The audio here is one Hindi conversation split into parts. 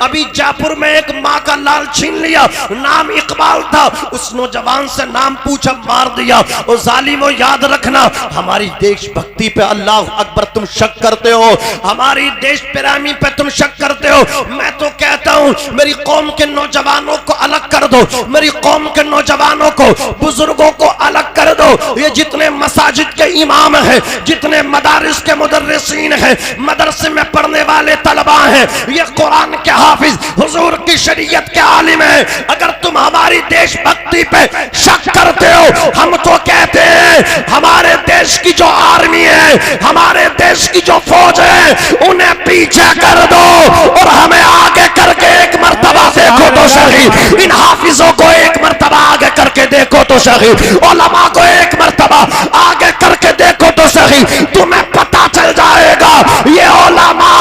अभी जयपुर में एक माँ का लाल छीन लिया, नाम इकबाल था, उस नौजवान से नाम पूछा, मार दिया। और जालिमो याद रखना, हमारी देशभक्ति पे अल्लाह अकबर तुम शक करते हो, हमारी देश प्रेमी पे तुम शक करते हो। मैं तो कहता हूँ मेरी कौम के नौजवानों को अलग कर दो, मेरी कौम के नौजवानों को, बुजुर्गों को अलग कर दो। ये जितने मसाजिद के इमाम हैं, जितने मदारिस के मुदर्रिसीन हैं, मदरसे में पढ़ने वाले तलबा हैं, ये कुरान के हाफिज, हुजूर की शरीयत के आलिम हैं, अगर तुम हमारी देशभक्ति पे शक करते हो, हम तो कहते हैं हमारे देश की जो आर्मी है, हमारे देश की जो फौज है, उन्हें पीछे कर दो और हमें आगे करके एक मर्तबा देखो तो सही। इन हाफिजों को एक मर्तबा आगे करके देखो तो सही, उलमा को एक मर्तबा आगे करके देखो तो सही। तुम्हें पता चल जाएगा ये उलमा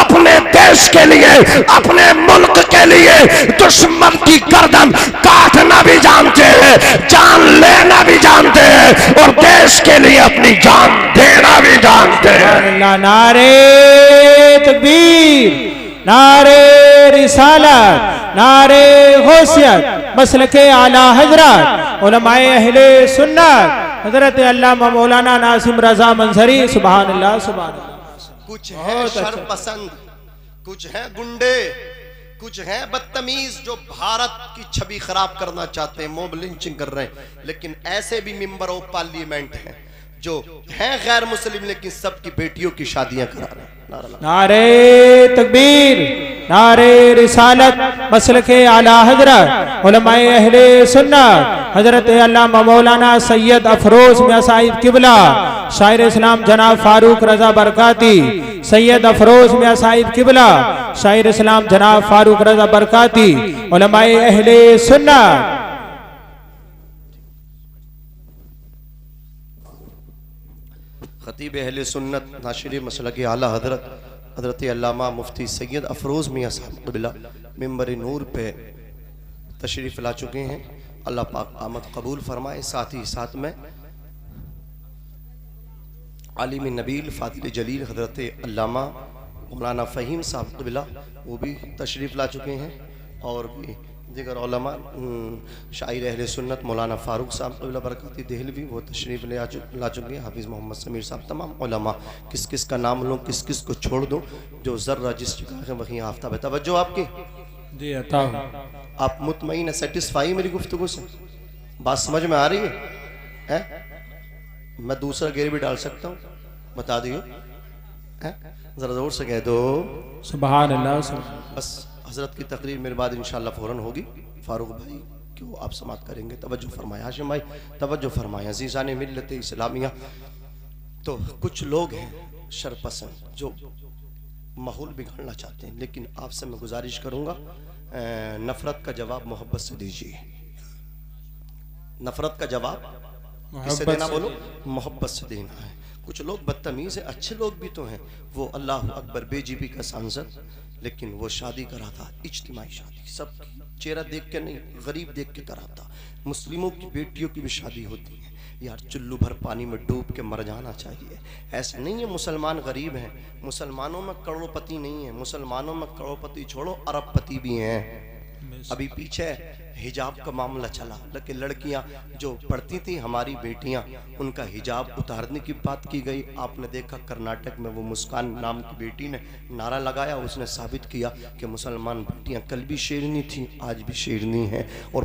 अपने देश के लिए, अपने मुल्क के लिए दुश्मन की गर्दन काटना भी जानते हैं, जान लेना भी जानते हैं, और देश के लिए अपनी जान देना भी जानते हैं। नारे तकबीर, नारे रिसालत, नारे गौसियत, मसलके आला हजरत, उलमाए अहले सुन्नत, हजरत अल्लामा मौलाना नासिम रजा मंजरी, सुभान अल्लाह सुभान अल्लाह। कुछ है शरपसंद, कुछ है गुंडे, कुछ हैं बदतमीज जो भारत की छवि खराब करना चाहते हैं, मॉब लिंचिंग कर रहे हैं, लेकिन ऐसे भी मेंबर ऑफ पार्लियामेंट हैं जो हैं गैर मुस्लिम लेकिन सबकी बेटियों की शादियां करा रहे हैं। नारे तकबीर, नारे रिसालत, मसलके आला हजरत, उलमाए अहले सुन्नत, हजरत अल्लामा मौलाना सैयद अफरोज मियां साहिब किबला, शायर इस्लाम जनाब फारूक रजा बरकाती, सैयद अफरोज मियां साहिब किबला, शायर इस्लाम जनाब फारूक रजा बरकाती, उलमाए अहले सुन्नत। खतीब अहले सुन्नत नाशिर मसलक आला हजरत अल्लामा मुफ्ती सैयद अफरोज मियां साहब क़िबला मिंबर नूर पे तशरीफ़ ला चुके हैं। अल्लाह पाक आमद कबूल फरमाए। साथ ही साथ में आलिम नबील फातिल जलील हजरत अल्लामा मौलाना फ़हीम साहब क़िबला वो भी तशरीफ़ ला चुके हैं, और भी दिगर उलमा शायर अहले सुन्नत मौलाना फ़ारूक साहब क़िबला बरकाती देहलवी वो तशरीफ़ ला चुके हैं, हाफिज़ मोहम्मद समीर साहब, तमाम उलमा। किस किस का नाम लूँ, किस किस को छोड़ दूँ, जो ज़र्रा जिस जगह है वहीं आफ्ताब है। तवज्जो आपकी जी अता हूँ। आप मुतमईन सेटिस्फाई मेरी गुफ्तगू से, बात समझ में आ रही है? मैं दूसरा गेर भी डाल सकता हूँ, बता दियो, ज़रा ज़ोर से कह दो सुभान अल्लाह। बस हज़रत की तकरीर मेरे बाद इंशाअल्लाह फ़ौरन होगी। फ़ारूक भाई क्यों आप समात करेंगे, तवज्जो फरमाए। हाशिम भाई तवज्जो फरमाए। अज़ीज़ान मिल्लत इस्लामिया, तो कुछ लोग हैं शरपसंद जो माहौल बिगाड़ना चाहते हैं, लेकिन आपसे मैं गुजारिश करूँगा नफ़रत का जवाब मोहब्बत से दीजिए। नफ़रत का जवाब किससे देना, बोलो, मोहब्बत से देना है। कुछ लोग बदतमीज़ है, अच्छे लोग भी तो हैं, वो अल्लाह अकबर बेजीबी का सांसद, लेकिन वो शादी करा था इज्तिमाई शादी, सब चेहरा देख के नहीं, गरीब देख के करा था। मुस्लिमों की बेटियों की भी शादी होती है यार, चुल्लू भर पानी में डूब के मर जाना चाहिए। ऐसे नहीं है मुसलमान गरीब हैं, मुसलमानों में करोड़पति नहीं है, मुसलमानों में करोड़पति छोड़ो अरबपति भी हैं। अभी पीछे हिजाब का मामला चला, लेकिन लड़कियां जो पढ़ती थी हमारी बेटियां, उनका हिजाब उतारने की बात की गई। आपने देखा कर्नाटक में वो मुस्कान नाम की बेटी ने नारा लगाया, उसने साबित किया कि मुसलमान बेटियां कल भी शेरनी थी, आज भी शेरनी हैं। और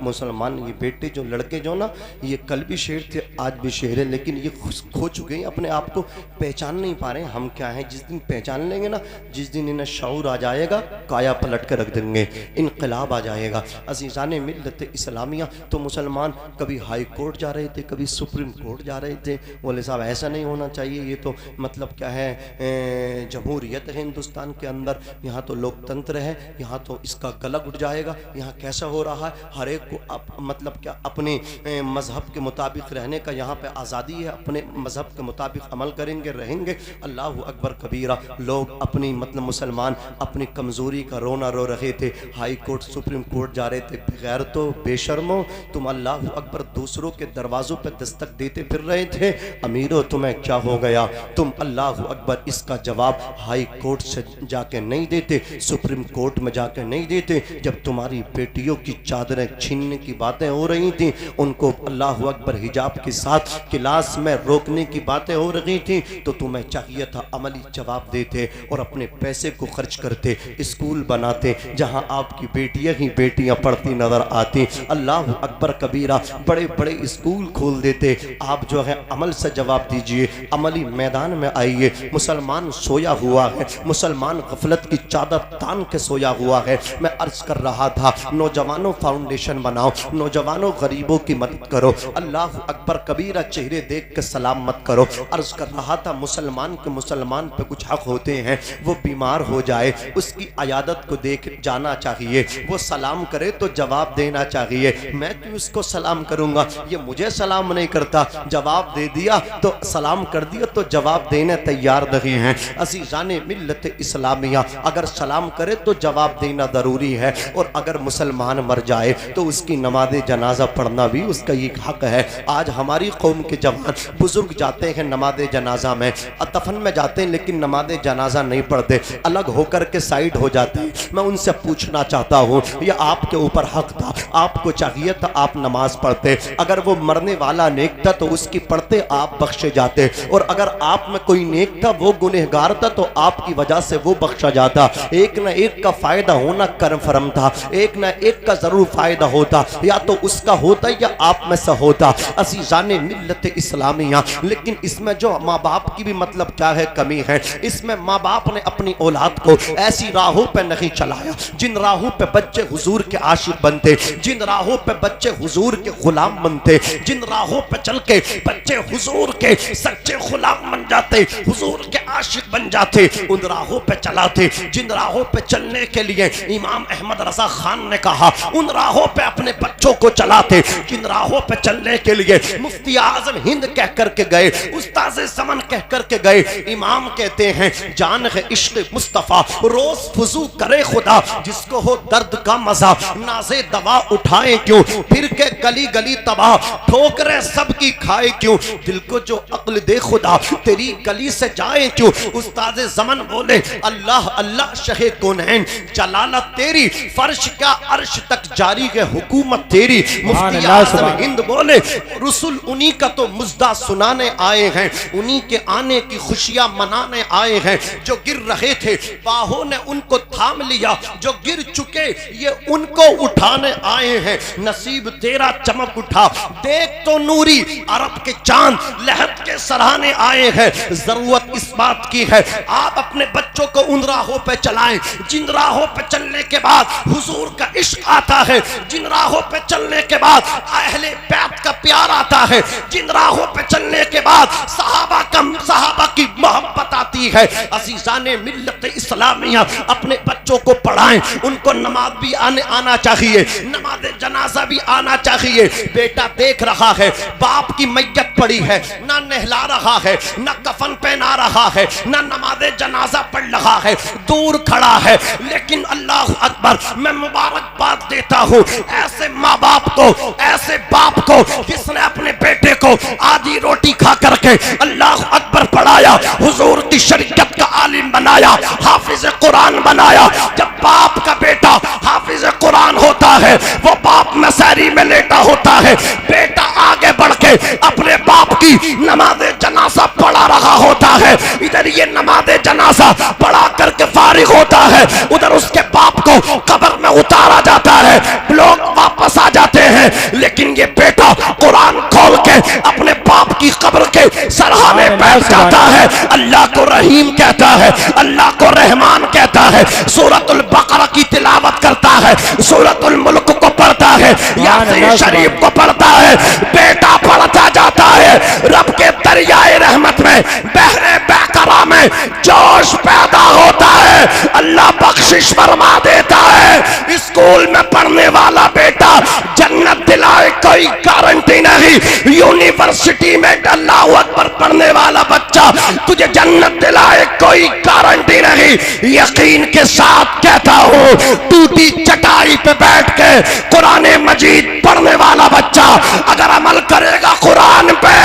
मुसलमान ये बेटे जो लड़के जो ना, ये कल भी शेर थे, आज भी शेर है, लेकिन ये खो चुके हैं, अपने आप को पहचान नहीं पा रहे हैं हम क्या हैं। जिस दिन पहचान लेंगे ना, जिस दिन इन्हें शऊर आ जाएगा, काया पलट कर रख देंगे, इनकलाब आ जाएगा। अज़ीज़ान मिल्लत इस्लामिया, तो मुसलमान कभी हाई कोर्ट जा रहे थे, कभी सुप्रीम कोर्ट जा रहे थे। बोले साहब ऐसा नहीं होना चाहिए, ये तो मतलब क्या है, जमहूरियत है हिंदुस्तान के अंदर, यहाँ तो लोकतंत्र है, यहाँ तो इसका गला घुट जाएगा। यहाँ कैसा हो रहा है, हर एक को मतलब क्या अपने मज़हब के मुताबिक रहने का यहाँ पे आज़ादी है, अपने मज़हब के मुताबिक अमल करेंगे, रहेंगे। अल्लाह अकबर कबीरा। लोग अपनी मतलब मुसलमान अपनी कमज़ोरी का रोना रो रहे थे, हाई कोर्ट सुप्रीम कोर्ट जा जा रहे थे, बगैर तो बेशर्मो तुम अल्लाह अकबर दूसरों के दरवाज़ों पर दस्तक देते फिर रहे थे। अमीरो तुम्हें क्या हो गया, तुम अल्लाह अकबर इसका जवाब हाई कोर्ट से जाके नहीं देते, सुप्रीम कोर्ट में जाके नहीं देते। जब तुम्हारी बेटियों की चादरें छीनने की बातें हो रही थी, उनको अल्लाह अकबर हिजाब के साथ क्लास में रोकने की बातें हो रही थी, तो तुम्हें चाहिए था अमली जवाब देते और अपने पैसे को खर्च करते, स्कूल बनाते जहां आपकी बेटियां ही बेटियां पढ़ती नजर आती। अल्लाह अकबर कबीरा, बड़े बड़े स्कूल खोल देते। आप जो है अमल से जवाब दीजिए, अमली मैदान में आइए। मुसलमान सोया हुआ है, मुसलमान गफलत की चादर तान के सोया हुआ है। मैं अर्ज कर रहा था, नौजवानों फाउंडेशन बनाओ, नौजवानों गरीबों की मदद करो। अल्लाह अकबर कबीरा, चेहरे देख के सलाम मत करो। अर्ज कर रहा था, मुसलमान के मुसलमान पे कुछ हक होते हैं, वो बीमार हो जाए उसकी अयादत को देख जाना चाहिए, वो सलाम करे तो जवाब देना चाहिए। मैं क्यों उसको सलाम करूंगा, ये मुझे सलाम नहीं करता, जवाब दे दिया तो सलाम कर दिया तो जवाब देने तैयार नहीं हैं। अज़ीज़ाने मिल्लत इस्लामिया, अगर सलाम करे तो जवाब देना ज़रूरी है, और अगर मुसलमान मर जाए तो उसकी नमाज जनाजा पढ़ना भी उसका एक हक है। आज हमारी कौम के जवान बुजुर्ग जाते हैं नमाज जनाजा में, दफन में जाते हैं लेकिन नमाज जनाजा नहीं पढ़ते, अलग होकर के साइड हो जाते हैं। मैं उनसे पूछना चाहता हूँ, यह आपके ऊपर हक था, आपको चाहिए था आप नमाज पढ़ते, अगर वो मरने वाला नेक था तो उसकी पढ़ते आप बख्शे जाते, और अगर आप में कोई नेक था वो गुनहगार था तो आपकी वजह से वो बख्शा जाता। एक न एक का फायदा होना कन्फर्म था, एक न एक का जरूर फायदा होता, या तो उसका होता या आप में से होता। अज़ीज़ाने मिल्लत इस्लामिया, लेकिन इसमें जो माँ बाप की भी मतलब क्या है कमी है। इसमें माँ बाप ने अपनी औलाद को ऐसी राहों पे नहीं चलाया जिन राहों पे बच्चे हुजूर के आशिक बनते, जिन राहों पे बच्चे हुजूर के गुलाम बनते, जिन राहों पे चल के बच्चे हुजूर के सच्चे गुलाम बन जाते, हुजूर के आशिक बन जाते, उन राहों पे चलाते। जिन राहों पे चलने के लिए इमाम अहमद रजा खान ने कहा, उन राहों पे अपने बच्चों को चलाते। जिन राहों पे चलने के लिए मुफ्ती आजम हिंद कह करके गए, उस्ताद समन कह करके गए, इमाम कहते हैं जान है इश्क मुस्तफा रोज फुजू करे खुदा, जिसको हो दर्द का मजा नाजे दवा उठाए क्यों, फिर के गली गली तबाह ठोकरे सबकी खाए क्यों, दिल को जो अक्ल दे खुदा तेरी गली से जाए क्यों। उस्ताद ज़मन बोले अल्लाह अल्लाह शहे कौनैन, जलालत तेरी फर्श क्या अर्श तक जारी है हुकूमत तेरी। मुफ्ती आज़म हिंद बोले रसूल उन्हीं का तो मुज्दा सुनाने आए हैं, उन्हीं के आने की खुशियां मनाने आए हैं। जो गिर रहे थे बाहों ने उनको थाम लिया, जो गिर चुके ये उनको उठाने आए हैं। नसीब तेरा चमक उठा देख तो नूरी अरब के चांद लहद के सराहने आए हैं। जरूरत इस बात की है आप अपने बच्चों को उन राहों पे चलाएं जिन राहों पे चलने के बाद हुजूर का इश्क आता है, जिन राहों पे चलने के बाद अहले बैत का प्यार आता है, जिन राहों पे चलने के बाद सहाबा की मोहब्बत आती है। अज़ीज़ाने मिल्लत इस्लामिया, अपने बच्चों को पढ़ाएं, उनको नमाज भी आना चाहिए, नमाज जनाजा भी आना चाहिए। बेटा देख रहा है बाप की मैयत पड़ी है, ना नहला रहा है, ना कफन पहना रहा है, ना नमाज जनाजा पढ़ रहा है, दूर खड़ा है, लेकिन अल्लाह अकबर मैं मुबारकबाद देता हूँ ऐसे माँ बाप को, ऐसे बाप को जिसने अपने बेटे को आधी रोटी खा करके अल्लाह अकबर पढ़ाया, हुजूर की शरीयत का आलिम बनाया, हाफिज कुरान बनाया। जब बाप का बेटा हाफिज कुरान होता है, वो बाप मसहरी में लेटा होता है, बेटा आगे बढ़ के अपने बाप की नमाज जनाजा पढ़ा रहा होता है। इधर ये नमाज जनाजा पढ़ा करके फारिग होता है, उधर उसके बाप को कब्र में उतारा जाता है, लोग वापस आ जाते हैं, लेकिन ये बेटा कुरान खोल के अपने बाप की कब्र के सरहाने बैठ जाता है। अल्लाह को रहीम कहता है, अल्लाह को रहमान कहता है, सूरतुल बकरा की तिलावत करता है, सूरतुल मुल्क को पढ़ता है, यासीन शरीफ को पढ़ता है, बेटा पढ़ता जाता है। रब के दरियाए रहमत में बहरे बेकरा में जोश पैदा होता है, अल्लाह बख्शिश फरमा देता है। स्कूल में पढ़ने वाला बेटा जन्नत दिलाए कोई गारंटी नहीं, यूनिवर्सिटी में अल्लाह अकबर पढ़ने वाला बच्चा तुझे जन्नत दिलाए कोई गारंटी नहीं। यकीन के साथ कहता हूँ टूटी चटाई पे बैठ के कुरान मजीद पढ़ने वाला बच्चा अगर अमल करेगा कुरान पे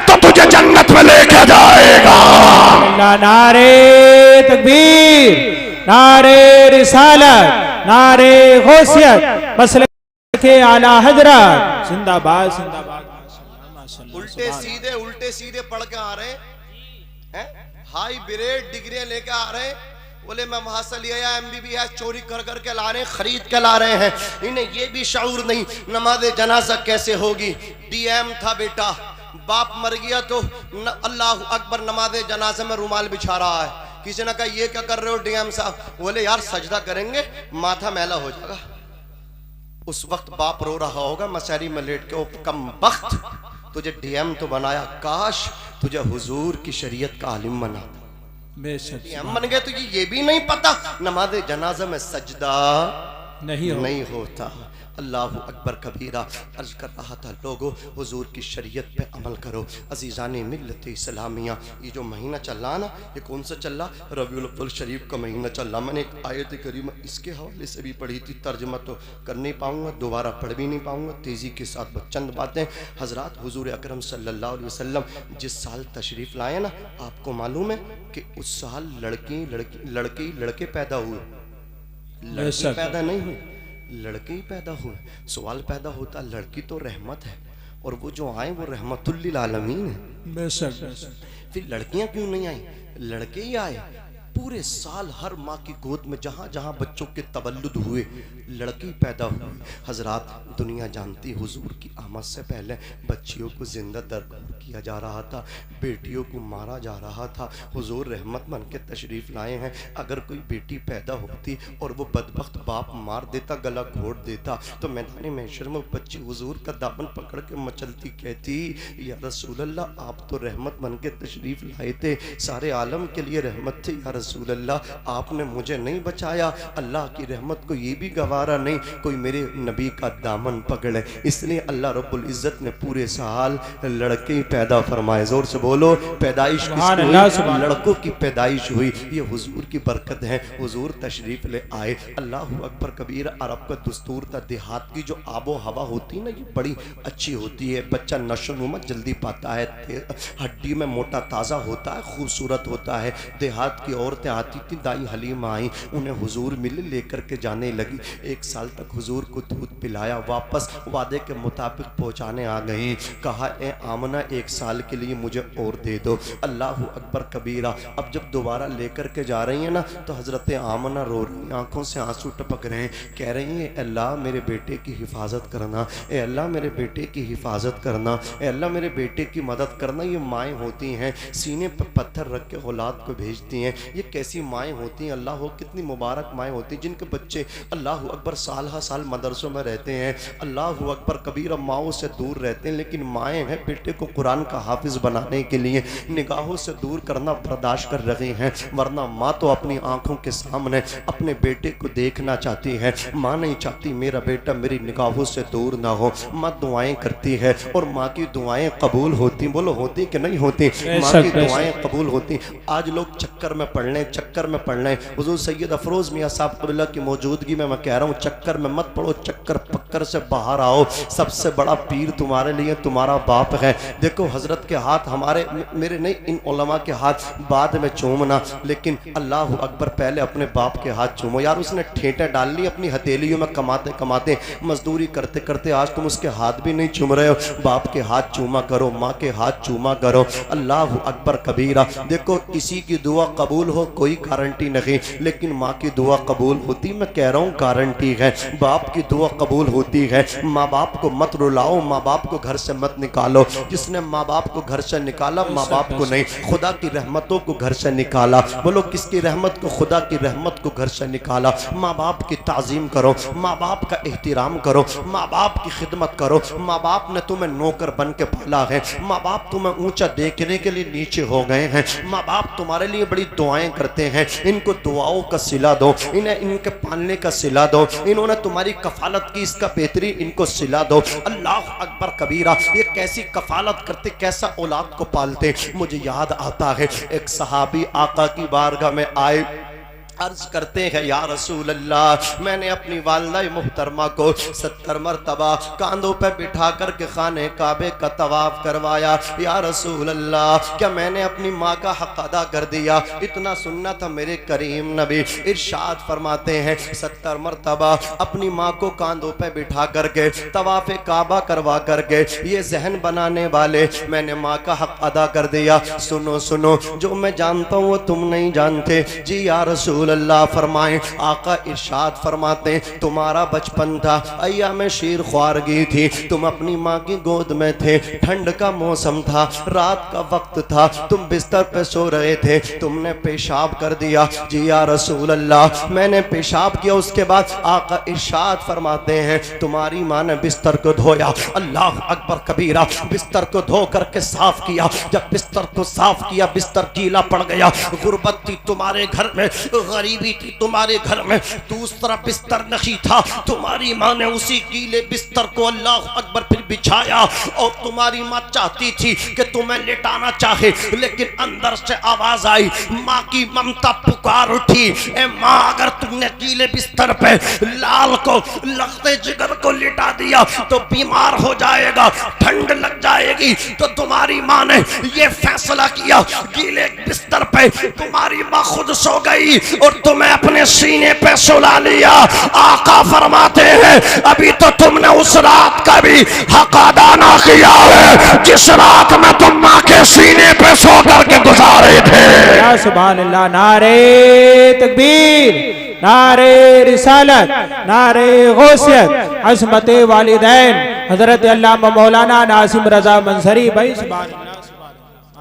तो तुझे जन्नत में लेके जाएगा। नारे तकबीर, नारे रिसालत, नारे गौसियत, मसलके आला हजरत जिंदाबाद जिंदाबाद। उल्टे सीधे पढ़ के आ रहे हैं, हाई ब्रेड डिग्रियां लेके आ रहे हैं, बोले मैं वहां से लिया MBBS चोरी कर करके ला रहे हैं, खरीद के ला रहे हैं। इन्हें ये भी शऊर नहीं नमाज जनाजा कैसे होगी। DM था बेटा, बाप मर गया तो अल्लाह अकबर नमाज जनाजे में रुमाल बिछा रहा है। किसी ने कहा ये क्या कर रहे हो DM साहब, बोले यार सजदा करेंगे माथा मैला हो जाएगा। उस वक्त बाप रो रहा होगा मसहरी में लेट के, ओ कम बख्त तुझे DM तो बनाया, काश तुझे हुजूर की शरीयत का आलिम बना। DM बन गए तो ये भी नहीं पता नमाज जनाजा में सजदा नहीं होता। अल्लाह अकबर कबीरा। अर्ज कर रहा था लोगों हुजूर की शरीयत पे अमल करो। अजीज़ाने मिल्लत इस्लामिया, ये जो महीना चल रहा ना, ये कौन सा चल रहा? रबीउल अव्वल शरीफ का महीना चल रहा। मैंने एक आयत करीमा इसके हवाले से भी पढ़ी थी, तर्जमा तो कर नहीं पाऊँगा, दोबारा पढ़ भी नहीं पाऊँगा, तेज़ी के साथ चंद बातें। हज़रात हुजूर अकरम सल्लल्लाहु अलैहि वसल्लम जिस साल तशरीफ़ लाए ना, आपको मालूम है कि उस साल लड़के पैदा हुए, लड़की पैदा नहीं हुई, लड़के ही पैदा हुए। सवाल पैदा होता लड़की तो रहमत है और वो जो आए वो रहमतुल्लिल आलमीन है। बेशक। फिर लड़कियां क्यों नहीं आई? लड़के ही आए। पूरे साल हर माँ की गोद में जहाँ जहाँ बच्चों के तवल्लुद हुए लड़की पैदा हुए। हजरात दुनिया जानती हुजूर की आमद से पहले बच्चियों को जिंदा दरगोर किया जा रहा था, बेटियों को मारा जा रहा था। हुजूर रहमत बन के तशरीफ़ लाए हैं। अगर कोई बेटी पैदा होती और वो बदबख्त बाप मार देता, गला घोट देता, तो मैदान महशर में बच्ची हुजूर का दामन पकड़ के मचलती, कहती या रसूल अल्लाह आप तो रहमत बन के तशरीफ़ लाए थे, सारे आलम के लिए रहमत थे, या रसूल अल्लाह आपने मुझे नहीं बचाया। अल्लाह की रहमत को ये भी गवारा नहीं कोई मेरे नबी का दामन पकड़े, इसलिए अल्लाह रब्बुल इज़्ज़त ने पूरे साल लड़के ही पैदा फरमाए। जोर से बोलो पैदाइश किसकी? लड़कों की पैदाइश हुई। ये हुजूर की बरकत है। हुजूर तशरीफ ले आए। अल्लाह अकबर कबीर। अरब का दस्तूर था, देहात की जो आबो हवा होती है ना, ये बड़ी अच्छी होती है। बच्चा नशोनुमा जल्दी पाता है, हड्डी में मोटा ताज़ा होता है, खूबसूरत होता है। देहात की औरतें आती थी, दाई हलीमा आई, उन्हें हुजूर मिले, लेकर के जाने लगी। 1 साल तक हुजूर को दूध पिलाया, वापस वादे के मुताबिक पहुंचाने आ गई। कहा ए आमना 1 साल के लिए मुझे और दे दो। अल्लाह अकबर कबीरा। अब जब दोबारा लेकर के जा रही है ना, तो हजरत आमना रो रही, आंखों से आंसू टपक रहे हैं, कह रही है अल्लाह मेरे बेटे की हिफाजत करना, ए अल्लाह मेरे बेटे की हिफाजत करना, ए अल्लाह मेरे बेटे की मदद करना। ये माएँ होती हैं सीने पर पत्थर रख के औलाद को भेजती हैं। ये कैसी माएँ होती हैं? अल्लाह हो कितनी मुबारक माएँ होती हैं जिनके बच्चे अल्लाह अकबर साल हर साल मदरसों में रहते हैं, अल्लाह अकबर कबीर माओं से दूर रहते हैं, लेकिन माएँ हैं बेटे को कुरान का हाफिज बनाने के लिए निगाहों से दूर करना बर्दाश्त कर रही हैं। वरना माँ तो अपनी आंखों के सामने अपने बेटे को देखना चाहती है। माँ नहीं चाहती मेरा बेटा मेरी निगाहों से दूर ना हो। माँ दुआएं करती है और माँ की दुआएं कबूल होती। बोलो होती कि नहीं होती? माँ की दुआएं कबूल होती। आज लोग चक्कर में पड़ लें, चक्कर में पड़ लें। हुजूर सैयद अफरोज़ मियाँ साहब क़ुल्ला की मौजूदगी में मैं कह रहा हूँ, चक्कर में मत पड़ो, चक्कर पक्कर से बाहर आओ। सबसे बड़ा पीर तुम्हारे लिए तुम्हारा बाप है। देखो हजरत के हाथ हमारे मेरे नहीं, इन उलमा के हाथ बाद में चूमना, लेकिन अल्लाह अकबर पहले अपने बाप के हाथ चूमो। यार उसने ठेठे डाल ली अपनी हथेलियों में, कमाते कमाते मजदूरी करते करते आज तुम उसके हाथ भी नहीं चूम रहे हो। बाप के हाथ चूमा करो, माँ के हाथ चूमा करो। अल्लाह अकबर कबीरा। देखो किसी की दुआ कबूल हो कोई गारंटी नहीं, लेकिन माँ की दुआ कबूल होती, मैं कह रहा हूँ गारंटी है। बाप की दुआ कबूल होती है। माँ बाप को मत रुलाओ, माँ बाप को घर से मत निकालो। जिसने माँ बाप को घर से निकाला, माँ बाप को नहीं, खुदा की रहमतों को घर से निकाला। बोलो किसकी रहमत को? खुदा की रहमत को घर से निकाला। माँ बाप की ताज़ीम करो, माँ बाप का एहतराम करो, माँ बाप की खिदमत करो। माँ बाप ने तुम्हें नौकर बन के पाला है, माँ बाप तुम्हें ऊंचा देखने के लिए नीचे हो गए हैं। माँ बाप तुम्हारे लिए बड़ी दुआएं करते हैं, इनको दुआओं का सिला दो, इन्हें इनके पालने का सिला दो। इन्होंने तुम्हारी कफालत की, इसका बेहतरीन इनको सिला दो। अल्लाह अकबर कबीरा। ये कैसी कफालत करते, कैसा औलाद को पालते। मुझे याद आता है एक सहाबी आका की बारगाह में आए, अर्ज करते हैं या रसूल अल्लाह, मैंने अपनी वालिदा मुहतरमा को 70 मरतबा कांधों पे बिठा कर के खाने काबे का तवाफ करवाया। या रसूल अल्लाह, क्या मैंने अपनी माँ का हक अदा कर दिया? इतना सुनना था मेरे करीम नबी इरशाद फरमाते हैं 70 मरतबा अपनी माँ को कांधों पे बिठा करके तवाफ काबा करवा करके ये जहन बनाने वाले, मैंने माँ का हक अदा कर दिया। सुनो सुनो, जो मैं जानता हूँ वो तुम नहीं जानते। जी या रसूल अल्लाह फरमाएं, आका इरशाद फरमाते तुम्हारा बचपन था, अय्याम शीर ख्वारगी थी, तुम अपनी माँ की गोद में थे, ठंड का मौसम था, रात का वक्त था, तुम बिस्तर पे सो रहे थे, तुमने पेशाब कर दिया। जी या रसूल अल्लाह, मैंने पेशाब किया, उसके बाद आका इरशाद फरमाते हैं तुम्हारी माँ ने बिस्तर को धोया। अल्लाह अकबर कबीरा, बिस्तर को धो करके साफ किया। जब बिस्तर को साफ किया, बिस्तर गीला पड़ गया। गुर्बत थी तुम्हारे घर में, गरीबी थी तुम्हारे घर में, दूसरा बिस्तर नहीं था, तुम्हारी माँ ने उसी गीले बिस्तर को अल्लाह अकबर फिर बिछाया। और तुम्हारी माँ चाहती थी कि तुम्हें लेटाना चाहे, लेकिन अंदर से आवाज आई, माँ की ममता पुकार उठी, ए माँ अगर तुमने गीले बिस्तर पे लाल को लगते जिगर को लिटा दिया तो बीमार हो जाएगा, ठंड लग जाएगी। तो तुम्हारी माँ ने ये फैसला किया, गीले बिस्तर पे तुम्हारी माँ खुद सो गई और तुम्हें अपने सीने पे सुला लिया। आका फरमाते हैं अभी तो तुमने उस रात का भी हक अदा ना किया है जिस रात में तुम माँ के सीने पे सो करके गुजारे थे। या सुभान अल्लाह, नारे तकबीर, नारे रिसालत, नारे गौसियत, अज़मत वालिदैन हजरत अल्लामा मौलाना नासिम रजा मंसरी भाई। सुभान अल्लाह।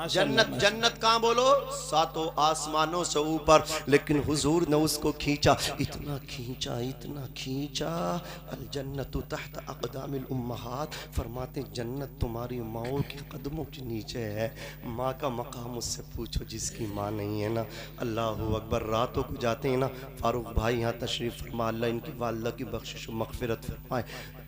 जन्नत, जन्नत कहाँ बोलो? सातों आसमानों से ऊपर, लेकिन हुजूर ने उसको खींचा, इतना खींचा, इतना खींचा। अल जन्नतु तहत अक़दामिल उम्महात, फरमाते जन्नत तुम्हारी माओ के कदमों के नीचे है। माँ का मकाम उससे पूछो जिसकी माँ नहीं है ना। अल्लाह अकबर। रातों को जाते हैं ना, फारूक भाई यहाँ तशरीफ़ फरमा, अल्लाह इनकी वालिदा की बख्शिश मग़फ़िरत फरमाए।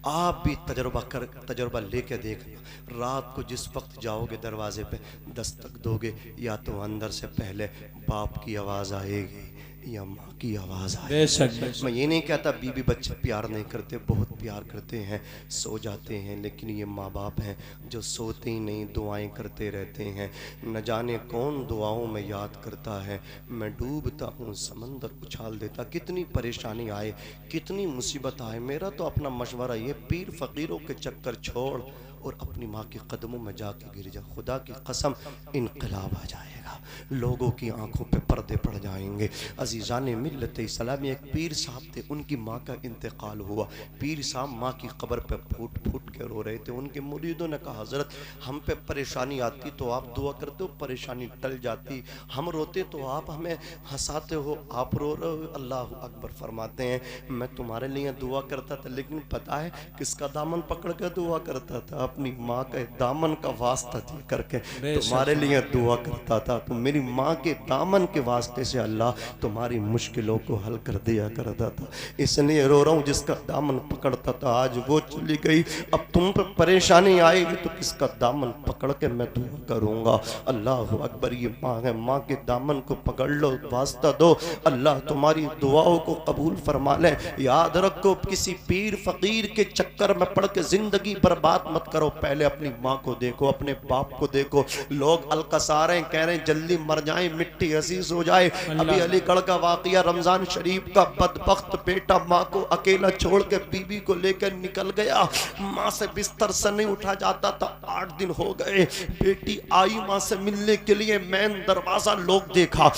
आप भी तजर्बा लेके देखना, रात को जिस वक्त जाओगे दरवाजे पे दस्तक दोगे, या तो अंदर से पहले बाप की आवाज़ आएगी या माँ की आवाज़ आएगी। मैं ये नहीं कहता बीवी बच्चे प्यार नहीं करते, बहुत प्यार करते हैं, सो जाते हैं, लेकिन ये माँ बाप हैं जो सोते ही नहीं, दुआएं करते रहते हैं। न जाने कौन दुआओं में याद करता है, मैं डूबता हूँ समंदर उछाल देता। कितनी परेशानी आए, कितनी मुसीबत आए, मेरा तो अपना मशवरा ये, पीर फ़कीरों के चक्कर छोड़ और अपनी माँ के कदमों में जाके गिर जा। खुदा की कसम इनकलाब आ जाएगा, लोगों की आंखों पे पर्दे पड़ जाएंगे। अजीज़ान मिल्लत इस्लाम, एक पीर साहब थे, उनकी माँ का इंतकाल हुआ। पीर साहब माँ की कब्र पे फूट फूट के रो रहे थे। उनके मुरीदों ने कहा हज़रत हम पे परेशानी आती तो आप दुआ करते हो, परेशानी टल जाती, हम रोते तो आप हमें हंसाते हो, आप रो रहे हो। अल्लाह अकबर। फरमाते हैं मैं तुम्हारे लिए दुआ करता था, लेकिन पता है किसका दामन पकड़ कर दुआ करता था? अपनी माँ के दामन का वास्ता दे करके तुम्हारे लिए दुआ करता था। तो मेरी माँ के दामन के वास्ते से अल्लाह तुम्हारी मुश्किलों को हल कर दिया करता था। इसलिए रो रहा हूँ, जिसका दामन पकड़ता था आज वो चली गई, अब तुम पर परेशानी आएगी तो किसका दामन पकड़ के मैं दुआ करूँगा। अल्लाह अकबर। ये माँ है, माँ के दामन को पकड़ लो, वास्ता दो, अल्लाह तुम्हारी दुआओं को कबूल फरमा ले। याद रखो, किसी पीर फकीर के चक्कर में पड़ के जिंदगी बर्बाद मत करो। पहले अपनी माँ को देखो, अपने बाप को देखो। लोग अलकसारें कह रहे हैं जल्दी मर जाए, मिट्टी अजीज हो जाए। अभी अलीगढ़ का वाकया, रमजान शरीफ का, बदबख्त बेटा माँ को अकेला छोड़ के बीबी को लेकर निकल गया। माँ से बिस्तर से नहीं उठा जाता था, 8 दिन हो गए। बेटी आई माँ से मिलने के लिए, मेन दरवाजा लोग देखा,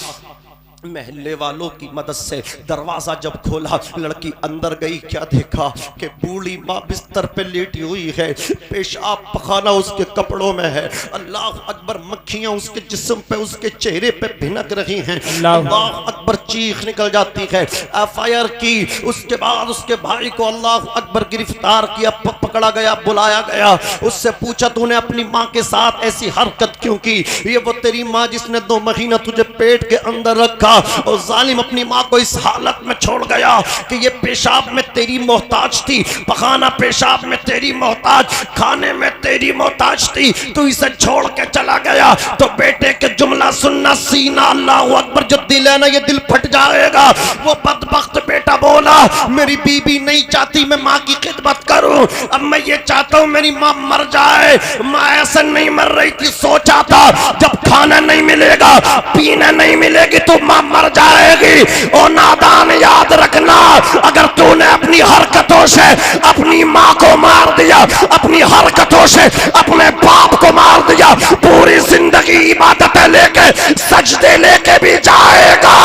महल्ले वालों की मदद से दरवाजा जब खोला, लड़की अंदर गई, क्या देखा कि बूढ़ी माँ बिस्तर पे लेटी हुई है, पेशाब पखाना उसके कपड़ों में है। अल्लाह अकबर। मक्खियां उसके जिस्म पे, उसके चेहरे पे भिनक रही हैं। अल्लाह अकबर। चीख निकल जाती है। एफआईआर की, उसके बाद उसके भाई को अल्लाह अकबर गिरफ्तार किया, पकड़ा गया, बुलाया गया, उससे पूछा तूने अपनी माँ के साथ ऐसी हरकत क्यों की? ये वो तेरी माँ जिसने 2 महीना तुझे पेट के अंदर रखा, और जालिम अपनी माँ को इस हालत में छोड़ गया कि ये पेशाब में तेरी मोहताज थी, पखाना पेशाब में तेरी मोहताज, खाने में तेरी मोहताज थी, तू इसे छोड़ के चला गया। तो बेटे के जुमला सुनना, सीना अल्लाह अकबर जो दिल है ना, ये दिल फट जाएगा। वो बदबख्त बेटा बोला मेरी बीबी नहीं चाहती मैं माँ की खिदमत करूं, अब मैं ये चाहता हूं मेरी माँ मर जाए। माँ ऐसा नहीं मर रही थी, सोचा था जब खाना नहीं मिलेगा पीना नहीं मिलेगी तो माँ मर जाएगी। ओ नादान याद रखना, अगर तूने अपनी हरकतों से अपनी माँ को मार दिया, अपनी हरकतों से अपने बाप को मार दिया, पूरी जिंदगी इबादतें लेके सजदे लेके भी जाएगा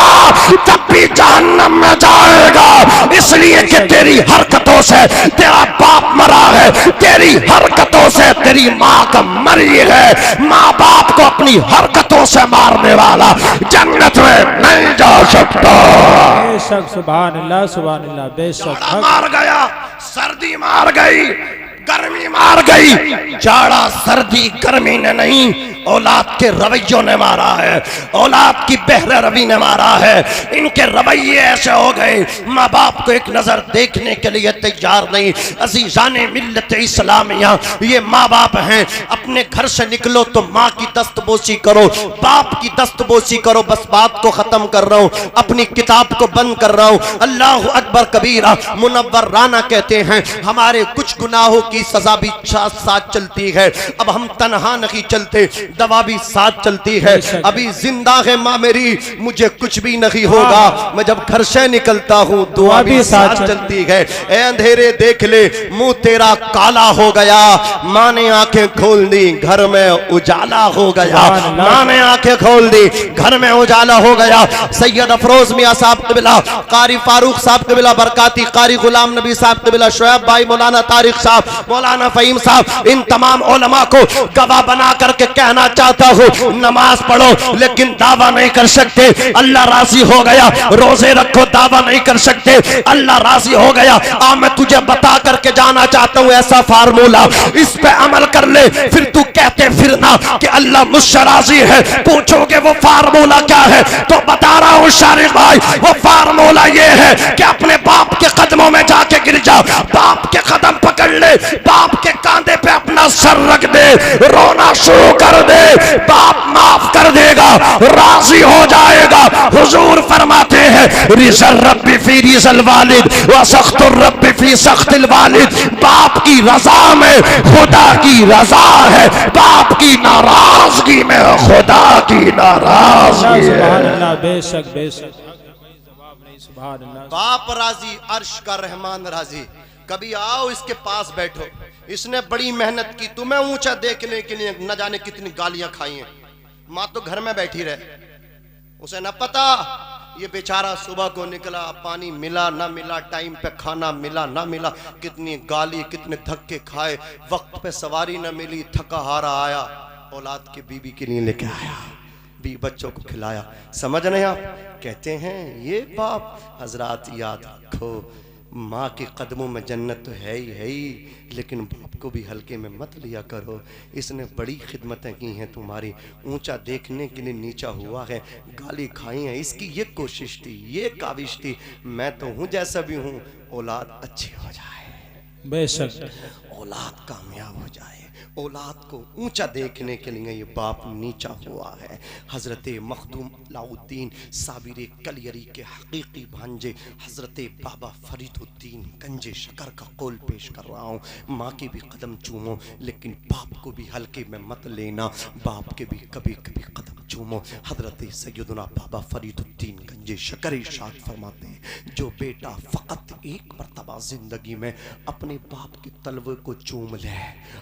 तब भी जहन्नम में जाएगा। इसलिए कि तेरी हरकतों से तेरा बाप मरा है, तेरी हरकतों से तेरी माँ का मरी है। माँ बाप को अपनी हरकतों से मारने वाला जन्नत में नहीं जा सकता। बेशक सुभान अल्लाह सुभान अल्लाह। बेशक मार गया, सर्दी मार गई, गर्मी मार गई, जाड़ा सर्दी गर्मी ने नहीं औलाद के रवैयों ने मारा है, औलाद की बहरे रवि ने मारा है। इनके रवैये ऐसे हो गए माँ बाप को एक नजर देखने के लिए तैयार नहीं। अजीजाने मिल्लत इस्लामिया, ये माँ बाप हैं, अपने घर से निकलो तो माँ की दस्तबोसी करो, बाप की दस्तबोसी करो। बस बात को खत्म कर रहा हूँ, अपनी किताब को बंद कर रहा हूँ। अल्लाह अकबर कबीरा। मुनव्वर राना कहते हैं हमारे कुछ गुनाहों की सजा भी साथ चलती है, अब हम तन्हा नहीं चलते, दवा भी साथ चलती है। अभी जिंदा है माँ मेरी, मुझे कुछ भी नहीं होगा, मैं जब घर से निकलता हूँ दुआ भी साथ चलती है। ए अंधेरे देख ले मुंह तेरा काला हो गया, माँ ने आंखें खोल दी घर में उजाला हो गया, माँ ने आंखें खोल दी घर में उजाला हो गया। सैयद अफरोज मियाँ साहब कबिला, कारी फारूक साहब कबिला बरकाती, कारी गुलाम नबी साहब कबिला, शोएब भाई, मौलाना तारिक साहब, मौलाना फहीम साहब, इन तमाम उलमा को गवाह बना करके कहना चाहता हूँ नमाज पढ़ो लेकिन दावा नहीं कर सकते अल्लाह राजी हो गया, रोजे रखो दावा नहीं कर सकते अल्लाह राजी हो गया। आ मैं तुझे बता करके जाना चाहता हूँ ऐसा फार्मूला, इस पे अमल कर ले, फिर तू कहते फिरना कि अल्लाह मुझसे राजी है। पूछोगे वो फार्मूला क्या है तो बता रहा हूँ शारिक भाई, वो फार्मूला ये है कि अपने बाप के कदमों में जाके गिर जा, बाप के कदम पकड़ ले, बाप के कांधे पे अपना सर रख दे, रोना शुरू कर दे, बाप माफ कर देगा, राजी हो जाएगा। हुजूर फरमाते हैं रिज़ल रब्बी फी रिज़ल वालिद व सख्तुर रब्बी फी सख्तिल वालिद, बाप की रजा में खुदा की रजा है, बाप की नाराजगी में खुदा की नाराजगी है। बेशक बेशक बाप राजी अर्श का रहमान राजी। कभी आओ इसके पास बैठो, इसने बड़ी मेहनत की तुम्हें ऊंचा देखने के लिए, न जाने कितनी गालियां खाई हैं। माँ तो घर में बैठी रहे, उसे न पता ये बेचारा सुबह को निकला, पानी मिला ना मिला, टाइम पे खाना मिला ना मिला, कितनी गाली कितने धक्के खाए, वक्त पे सवारी न मिली, थका हारा आया, औलाद की बीबी के लिए लेके आया, बच्चों को खिलाया। समझ रहे आप? कहते हैं ये बाप हजरात याद रखो, माँ के कदमों में जन्नत तो है ही, लेकिन बाप को भी हल्के में मत लिया करो। इसने बड़ी खिदमतें की हैं तुम्हारी, ऊंचा देखने के लिए नीचा हुआ है, गाली खाई है, इसकी ये कोशिश थी, ये काविश थी, मैं तो हूँ जैसा भी हूँ, औलाद अच्छी हो जाए, बेशक औलाद कामयाब हो जाए, औलाद को ऊंचा देखने के लिए ये बाप नीचा हुआ है। हज़रत मखदूम अलाउद्दीन साबिर कलियरी के हकीकी भांजे हज़रत बाबा फरीदुद्दीन गंजे शकर का कौल पेश कर रहा हूँ। माँ के भी कदम चूमो लेकिन बाप को भी हल्के में मत लेना, बाप के भी कभी कभी कदम चूमो। हज़रत सैयदना बाबा फरीदुद्दीन गंजे शकर इरशाद फरमाते हैं, जो बेटा फ़कत एक मरतबा ज़िंदगी में अपने बाप के तलवे को चूम ले,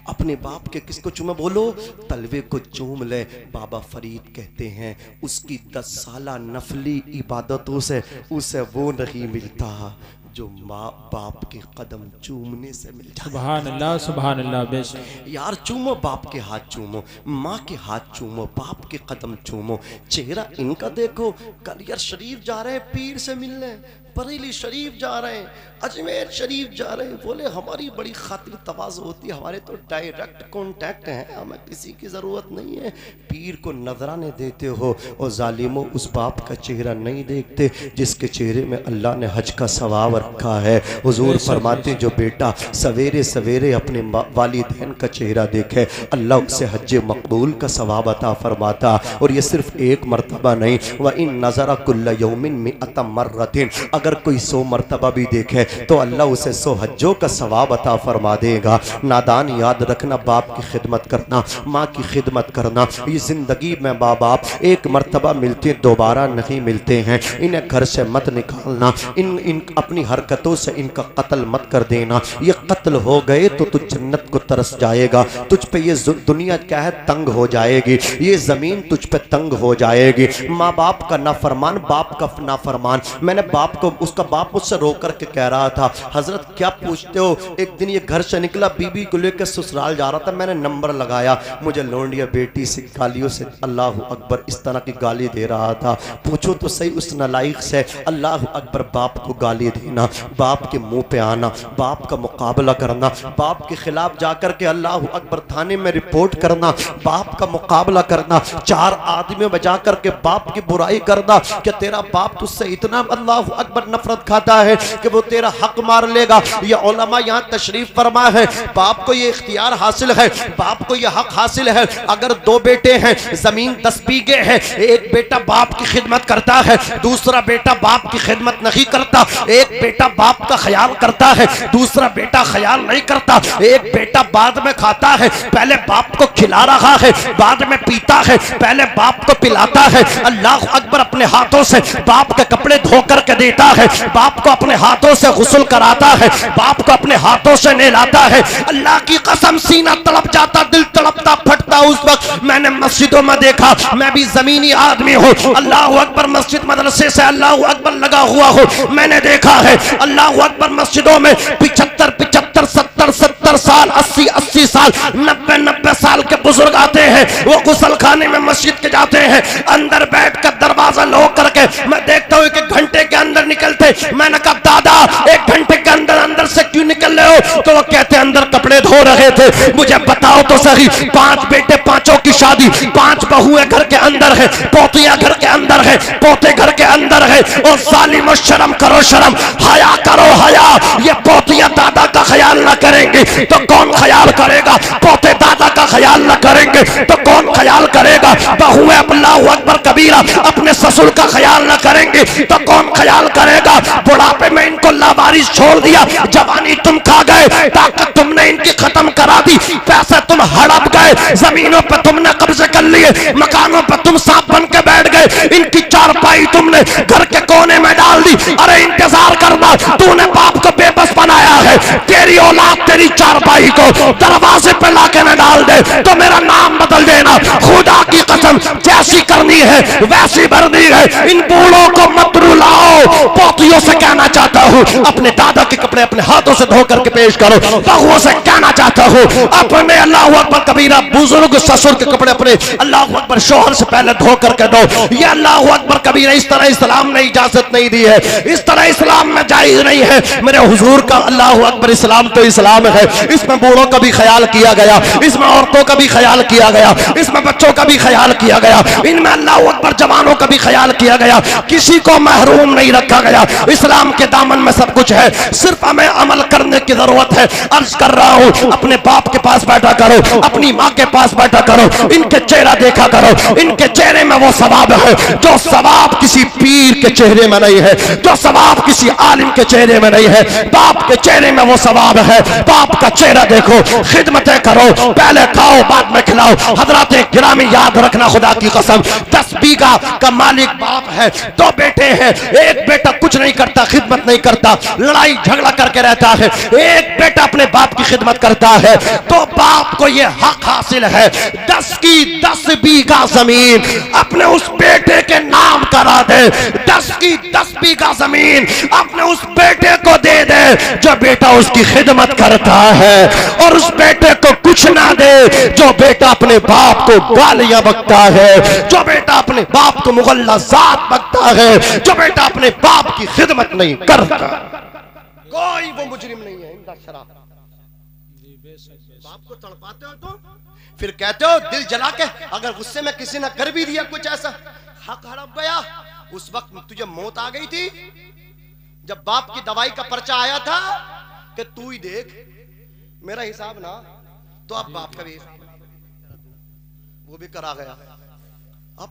अपने बाप के किसको चूमे, बोलो, तलवे को चूम ले, बाबा फरीद कहते हैं उसकी 10 साला नफली इबादतों से उसे वो नहीं मिलता जो माँ बाप के कदम चूमने से मिल जाए। सुभान अल्लाह सुभान अल्लाह। बेशक यार चूमो, बाप के हाथ चूमो, माँ के हाथ चूमो, बाप के कदम चूमो, चेहरा इनका देखो। कलियर शरीफ जा रहे हैं पीर से मिलने, बरेली शरीफ जा रहे हैं, अजमेर शरीफ जा रहे हैं। बोले हमारी बड़ी खातिर तवाज़ होती है, हमारे तो डायरेक्ट कॉन्टैक्ट है, हमें किसी की ज़रूरत नहीं है। पीर को नजराने देते हो और जालिमों उस बाप का चेहरा नहीं देखते जिसके चेहरे में अल्लाह ने हज का सवाब रखा है। हुजूर फरमाते जो बेटा सवेरे सवेरे अपने वालिदैन का चेहरा देखे अल्लाह उसे हज मकबूल का सवाब अता फरमाता। और ये सिर्फ एक मरतबा नहीं, व इन नज़रा कुल्ल यौमिन मिअत मर्रतिन, अगर कोई 100 मरतबा भी देखे तो अल्लाह उसे 100 हज्जों का सवाब अता फरमा देगा। नादान याद रखना, बाप की खिदमत करना, माँ की खिदमत करना, ये ज़िंदगी में माँ बाप एक मरतबा मिलते दोबारा नहीं मिलते हैं। इन्हें घर से मत निकालना, इन अपनी हरकतों से इनका कत्ल मत कर देना। ये कत्ल हो गए तो तू जन्नत को तरस जाएगा, तुझ पे ये दुनिया क्या है तंग हो जाएगी, ये ज़मीन तुझ पे तंग हो जाएगी। माँ बाप का नाफरमान, बाप का नाफरमान। मैंने बाप को, उसका बाप मुझसे रो करके कह रहा था हजरत क्या पूछते हो। एक दिन ये घर से निकला, बीबी को लेकर ससुराल जा रहा था, मैंने नंबर लगाया, मुझे लौंडिया बेटी से गालियों से अल्लाह अकबर इस तरह की गाली दे रहा था। पूछो तो सही उस नालायक से अल्लाह अकबर बाप को गाली देना, बाप के मुंह पे आना, बाप का मुकाबला करना, बाप के खिलाफ जाकर के अल्लाह अकबर थाने में रिपोर्ट करना, बाप का मुकाबला करना, 4 आदमियों में जाकर के बाप की बुराई करना कि तेरा बाप तुझसे इतना अल्लाह अकबर नफरत खाता है कि वो तेरा हक मार लेगा। ये उलमा यहाँ तशरीफ फरमा है, बाप को ये इख्तियार हासिल है, बाप को ये हक हासिल है। अगर 2 बेटे हैं, जमीन 10 बीघे है, एक बेटा बाप की खिदमत करता है, दूसरा बेटा बाप की खिदमत नहीं करता, एक बेटा बाप का ख्याल करता है, दूसरा बेटा ख्याल नहीं करता, एक बेटा बाद में खाता है, पहले बाप को खिला रहा है, बाद में पीता है, पहले बाप को पिलाता है। अल्लाह अकबर अपने हाथों से बाप के कपड़े धो करके देता है, बाप को अपने हाथों से गुस्ल कराता है, बाप को अपने हाथों से नहलाता है। अल्लाह की कसम सीना तड़प जाता, दिल तड़पता फटता। उस वक्त मैंने मस्जिदों में देखा, मैं भी जमीनी आदमी हूँ, अल्लाह अकबर मस्जिद मदरसे से अल्लाह अकबर लगा हुआ हो, मैंने देखा है अल्लाह अकबर मस्जिदों में 75 70 साल, 80 साल, 90 साल के बुजुर्ग आते हैं, वो गुसल खाने में मस्जिद के जाते हैं, अंदर बैठ कर दरवाजा लॉक करके मैं देखता हूँ कि घंटे के अंदर निकलते। मैंने कहा दादा 1 घंटे के अंदर से क्यों निकल रहे हो? तो वो कहते अंदर कपड़े धो रहे थे। मुझे बताओ तो सही, 5 बेटे 5 की शादी, 5 बहुएं घर के अंदर है, पोतियां घर के अंदर है, पोते घर के अंदर है। और जालिम शर्म करो, शर्म हया करो, हया। ये पोतियां दादा का ख्याल न करेंगे तो कौन ख्याल करेगा? पोते दादा का ख्याल न करेंगे तो कौन ख्याल करेगा? बहुएं अल्लाहु अकबर कबीरा अपने ससुर का ख्याल न करेंगे तो कौन ख्याल करेगा? बुढ़ापे में इनको लावारिस छोड़ दिया, जवानी तुम खा गए, ताकत तुमने इनकी खत्म करा दी, पैसे तुम हड़प गए, जमीनों पर तुमने कब्जे कर लिए, मकानों पर तुम सांप बन के बैठ गए, इनकी चारपाई तुमने घर के कोने में डाल दी। अरे इंतजार करना, तूने बाप को बेबस बनाया है, तेरी औलाद तेरी चारपाई को दरवाजे पे लाके न डाल दे तो मेरा नाम बदल देना। खुदा की कसम जैसी करनी है वैसी भरनी है। इन बूढ़ों को मत रुलाओ। पोतियों से कहना चाहता हूँ अपने दादा के कपड़े अपने हाथों से धो करके पेश करो। बहुओं से कहना चाहता हूँ अपने अल्लाह अकबर कबीरा बुजुर्ग ससुर के कपड़े अपने अल्लाह अकबर शोहर से पहले धो करके दो। ये अल्लाह अकबर कबीरा इस तरह इस्लाम ने इजाजत नहीं दी है, इस तरह इस्लाम में जायज नहीं है। मेरे हुजूर का अल्लाह अकबर इस्लाम तो इस्लाम है, इसमें बूढ़ों का भी ख्याल किया गया, इसमें औरतों का भी ख्याल किया गया, इसमें बच्चों का भी ख्याल किया गया, इनमें अल्लाह अकबर जवानों का भी ख्याल किया गया, किसी को महरूम नहीं रखा गया। इस्लाम के दामन में सब कुछ है, सिर्फ हमें अमल करने की जरूरत है। अर्ज कर रहा हूँ अपने बाप के पास बैठा करो, अपनी माँ के पास बैठा करो, इनके चेहरा देखा करो, इनके चेहरे में वो सवाब है जो सवाब किसी पीर के चेहरे में नहीं है, जो सवाब किसी आलिम के चेहरे में नहीं है। बाप के चेहरे में वो सवाब है। बाप का चेहरा देखो, खिदमतें करो, पहले खाओ बाद में खिलाओ। हजरात गिरामी याद रखना, खुदा की कसम 10 बीघा का मालिक बाप है, 2 बेटे हैं, एक बेटा कुछ नहीं करता, खिदमत नहीं करता, लड़ाई झगड़ा करके रहता है, एक बेटा अपने बाप की खिदमत करता है, तो बाप को ये हक हासिल है 10 की 10 बीघा जमीन अपने उस बेटे के नाम करा दे। 10 की 10 बीघा जमीन अपने उस बेटे को दे दे जो बेटा उसकी खिदमत करता है। और उस बेटे को कुछ ना दे जो बेटा अपने बाप को गालियां बकता है, जो बेटा अपने बाप को मुगल्लज़ात बकता है, जो बेटा अपने बाप की खिदमत नहीं करता, कोई वो मुजरिम नहीं है। इंदा शराब बाप को तड़पाते हो तो फिर कहते हो दिल जला के, अगर गुस्से में किसी ने कर भी दिया कुछ ऐसा, हक हड़प गया, उस वक्त तुझे मौत आ गई थी जब बाप की दवाई का पर्चा आया था कि तू ही देख मेरा हिसाब ना, तो अब बाप का भी हिसाब वो भी करा गया। अब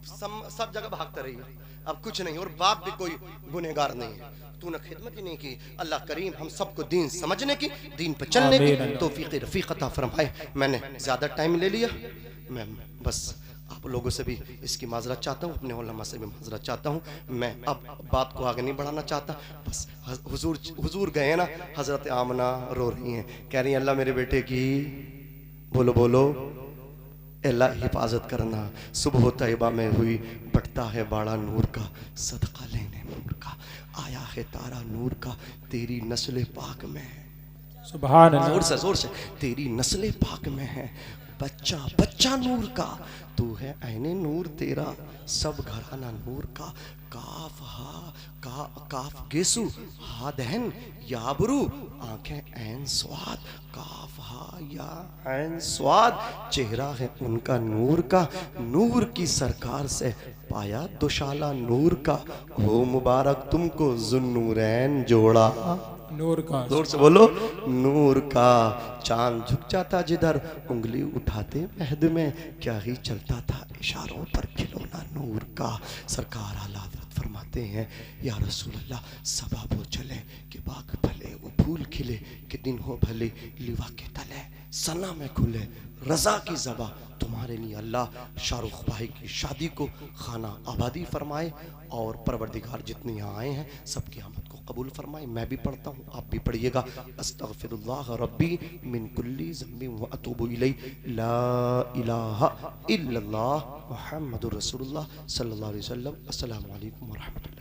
सब जगह भागते रही है, अब कुछ नहीं, और बाप भी कोई गुनहगार नहीं है। तूने खिदमत ही नहीं की। अल्लाह करीम हम सबको दीन समझने की, दीन पर चलने की तौफीक रफीक अता फरमाए। मैंने ज्यादा टाइम ले लिया, मैं बस आप लोगों से भी इसकी माजरत चाहता हूँ, अपने उलमा से भी माजरत चाहता हूँ। मैं अब बात को आगे नहीं बढ़ाना चाहता, बस हुजूर गए ना, हजरत आमना रो रही हैं, कह रही हैं अल्लाह मेरे बेटे की बोलो बोलो अल्लाह हिफाजत करना। सुबह तैयबा में हुई बटता है बाड़ा नूर का, सदका लेने नूर का, आया है तारा नूर का, तेरी नस्ल पाक में है। सुभान अल्लाह, जोर से तेरी नस्ल पाक में है, बच्चा बच्चा नूर का, तू है ऐने नूर तेरा, सब घराना नूर का। काफ हा काफ गेसु हा दहन याबरू, आंखें ऐन स्वाद, काफ हा या ऐन स्वाद, चेहरा है उनका नूर का, नूर की सरकार से पाया दुशाला नूर का, हो मुबारक तुमको जुन्नूरैन जोड़ा नूर का। जोर से बोलो नूर का। चांद झुक जाता जिधर उंगली उठाते महद में, क्या ही चलता था इशारों पर खिलौना नूर का। सरकार आला हज़रत फरमाते हैं या रसूल अल्लाह, सबा वो चले कि बाग भले वो फूल खिले, कि दिन हो भले लिवा के तले, सना में खुले रजा की ज़बा तुम्हारे लिए। अल्लाह शाहरुख भाई की शादी को खाना आबादी फरमाए, और परवरदिगार जितने यहाँ आए हैं सबकी आमद को कबूल फरमाए। मैं भी पढ़ता हूँ, आप भी पढ़िएगा। अस्तगफिरुल्लाह रब्बी मिन कुल्ली ज़म्बि व अतूबु इलैहि, ला इलाहा इल्लल्लाह मुहम्मदुर रसूलुल्लाह सल्लल्लाहु अलैहि वसल्लम। अस्सलामु अलैकुम व रहमतुल्लाह।